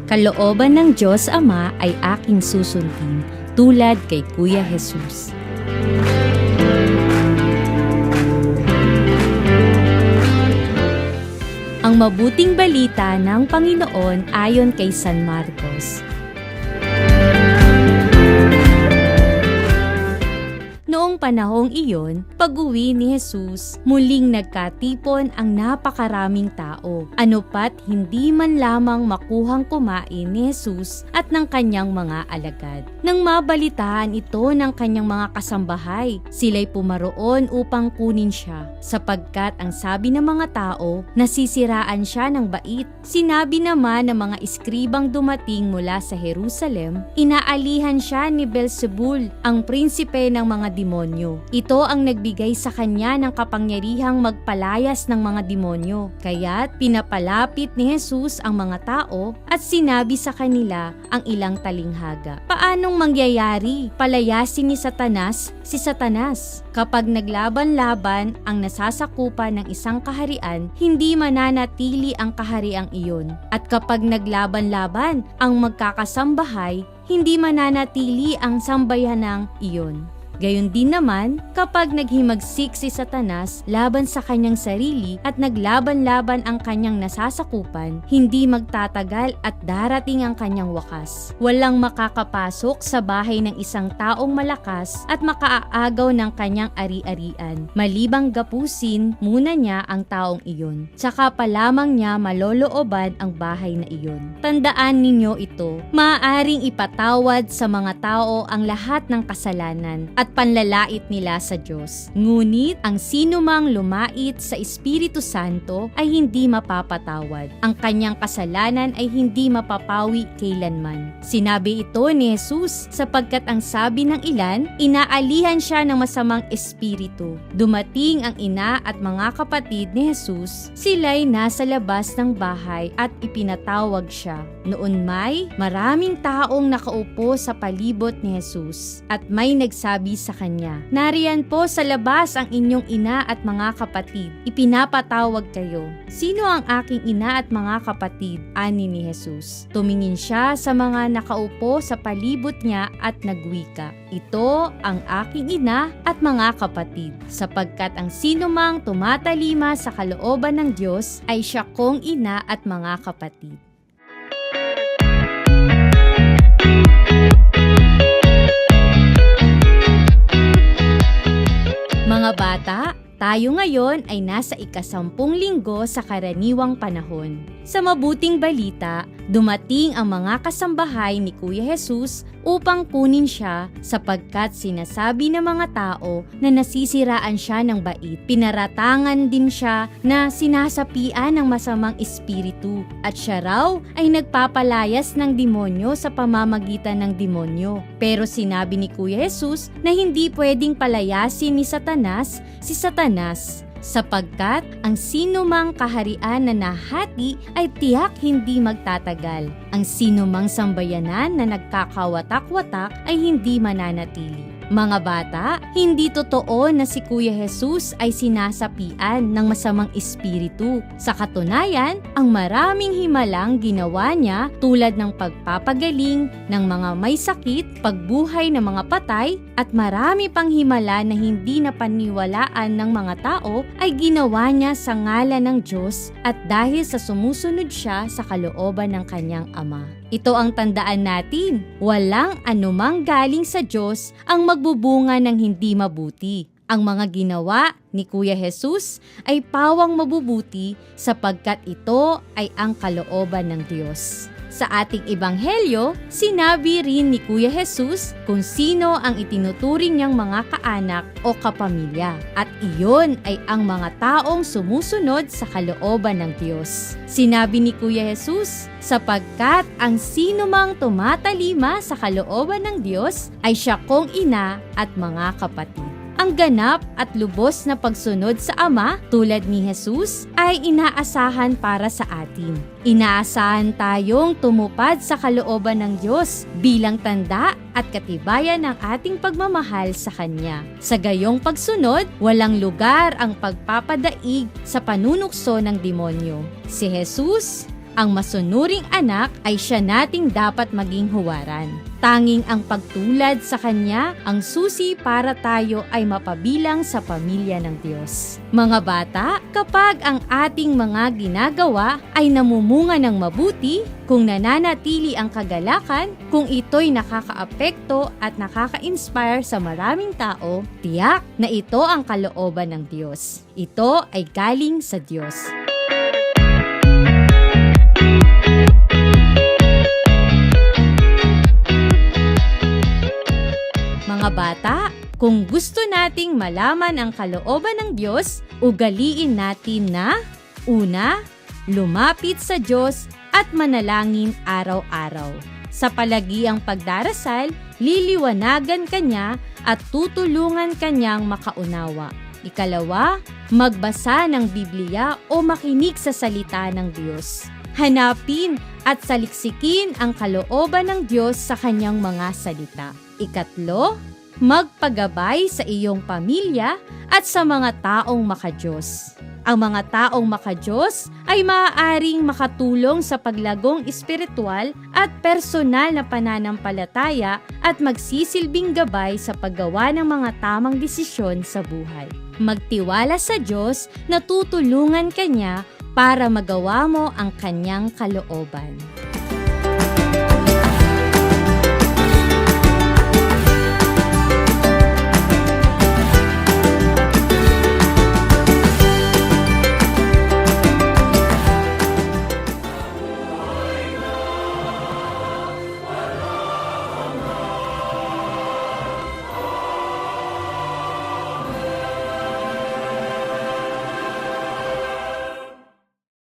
Kalooban ng Diyos Ama ay aking susundin, tulad kay Kuya Jesus. Ang mabuting balita ng Panginoon ayon kay San Marcos. Noong panahong iyon, pag-uwi ni Jesus, muling nagkatipon ang napakaraming tao. Ano pat hindi man lamang makuhang kumain ni Jesus at ng kanyang mga alagad. Nang mabalitaan ito ng kanyang mga kasambahay, sila'y pumaroon upang kunin siya, sapagkat ang sabi ng mga tao, nasisiraan siya ng bait. Sinabi naman ng mga iskribang dumating mula sa Jerusalem, inaalihan siya ni Beelzebul, ang prinsipe ng mga demonyo. Ito ang nagbigay sa kanya ng kapangyarihang magpalayas ng mga demonyo. Kaya't pinapalapit ni Jesus ang mga tao at sinabi sa kanila ang ilang talinghaga. Paanong mangyayari palayasin ni Satanas si Satanas? Kapag naglaban-laban ang nasasakupan ng isang kaharian, hindi mananatili ang kahariang iyon. At kapag naglaban-laban ang magkakasambahay, hindi mananatili ang sambayanang iyon. Gayon din naman, kapag naghimagsik si Satanas laban sa kanyang sarili at naglaban-laban ang kanyang nasasakupan, hindi magtatagal at darating ang kanyang wakas. Walang makakapasok sa bahay ng isang taong malakas at makaaagaw ng kanyang ari-arian, malibang gapusin muna niya ang taong iyon. Tsaka pa lamang niya malolooban ang bahay na iyon. Tandaan ninyo ito, maaaring ipatawad sa mga tao ang lahat ng kasalanan at panlalait nila sa Diyos. Ngunit ang sinumang lumait sa Espiritu Santo ay hindi mapapatawad. Ang kanyang kasalanan ay hindi mapapawi kailanman. Sinabi ito ni Jesus sapagkat ang sabi ng ilan, inaalihan siya ng masamang espiritu. Dumating ang ina at mga kapatid ni Jesus, sila'y nasa labas ng bahay at ipinatawag siya. Noon may maraming taong nakaupo sa palibot ni Jesus at may nagsabi sa kanya, "Nariyan po sa labas ang inyong ina at mga kapatid. Ipinapatawag kayo." "Sino ang aking ina at mga kapatid?" ani ni Jesus. Tumingin siya sa mga nakaupo sa palibot niya at nagwika, "Ito ang aking ina at mga kapatid, sapagkat ang sinumang tumatalima sa kalooban ng Diyos ay siya kong ina at mga kapatid." Mga bata, tayo ngayon ay nasa ika-10 linggo sa karaniwang panahon. Sa mabuting balita, dumating ang mga kasambahay ni Kuya Jesus upang kunin siya sapagkat sinasabi ng mga tao na nasisiraan siya ng bait. Pinaratangan din siya na sinasapian ng masamang espiritu at siya raw ay nagpapalayas ng demonyo sa pamamagitan ng demonyo. Pero sinabi ni Kuya Jesus na hindi pwedeng palayasin ni Satanas si Satanas, sapagkat ang sinumang kaharian na nahati ay tiyak hindi magtatagal. Ang sinumang sambayanan na nagkakawatak-watak ay hindi mananatili. Mga bata, hindi totoo na si Kuya Jesus ay sinasapian ng masamang espiritu. Sa katunayan, ang maraming himalang ginawa niya tulad ng pagpapagaling ng mga may sakit, pagbuhay ng mga patay, at marami pang himala na hindi napaniwalaan ng mga tao ay ginawa niya sa ngalan ng Diyos at dahil sa sumusunod siya sa kalooban ng kanyang Ama. Ito ang tandaan natin, walang anumang galing sa Diyos ang magbubunga ng hindi mabuti. Ang mga ginawa ni Kuya Jesus ay pawang mabubuti sapagkat ito ay ang kalooban ng Diyos. Sa ating ebanghelyo, sinabi rin ni Kuya Jesus kung sino ang itinuturing niyang mga kaanak o kapamilya. At iyon ay ang mga taong sumusunod sa kalooban ng Diyos. Sinabi ni Kuya Jesus, sapagkat ang sinumang tumatalima sa kalooban ng Diyos ay siya kong ina at mga kapatid. Ang ganap at lubos na pagsunod sa Ama tulad ni Jesus ay inaasahan para sa atin. Inaasahan tayong tumupad sa kalooban ng Diyos bilang tanda at katibayan ng ating pagmamahal sa Kanya. Sa gayong pagsunod, walang lugar ang pagpapadaig sa panunukso ng demonyo. Si Jesus Ang masunuring anak ay siya nating dapat maging huwaran. Tanging ang pagtulad sa Kanya ang susi para tayo ay mapabilang sa pamilya ng Diyos. Mga bata, kapag ang ating mga ginagawa ay namumunga ng mabuti, kung nananatili ang kagalakan, kung ito'y nakakaapekto at nakaka-inspire sa maraming tao, tiyak na ito ang kalooban ng Diyos. Ito ay galing sa Diyos. Mga bata, kung gusto nating malaman ang kalooban ng Diyos, ugaliin natin na una, lumapit sa Diyos at manalangin araw-araw. Sa palagiang pagdarasal, liliwanagan Kanya at tutulungan Kanyang makaunawa. Ikalawa, magbasa ng Biblia o makinig sa salita ng Diyos. Hanapin at saliksikin ang kalooban ng Diyos sa Kanyang mga salita. Ikatlo, magpagabay sa iyong pamilya at sa mga taong makadiyos. Ang mga taong makadiyos ay maaaring makatulong sa paglagong espiritual at personal na pananampalataya at magsisilbing gabay sa paggawa ng mga tamang desisyon sa buhay. Magtiwala sa Diyos na tutulungan Kanya para magawa mo ang Kanyang kalooban.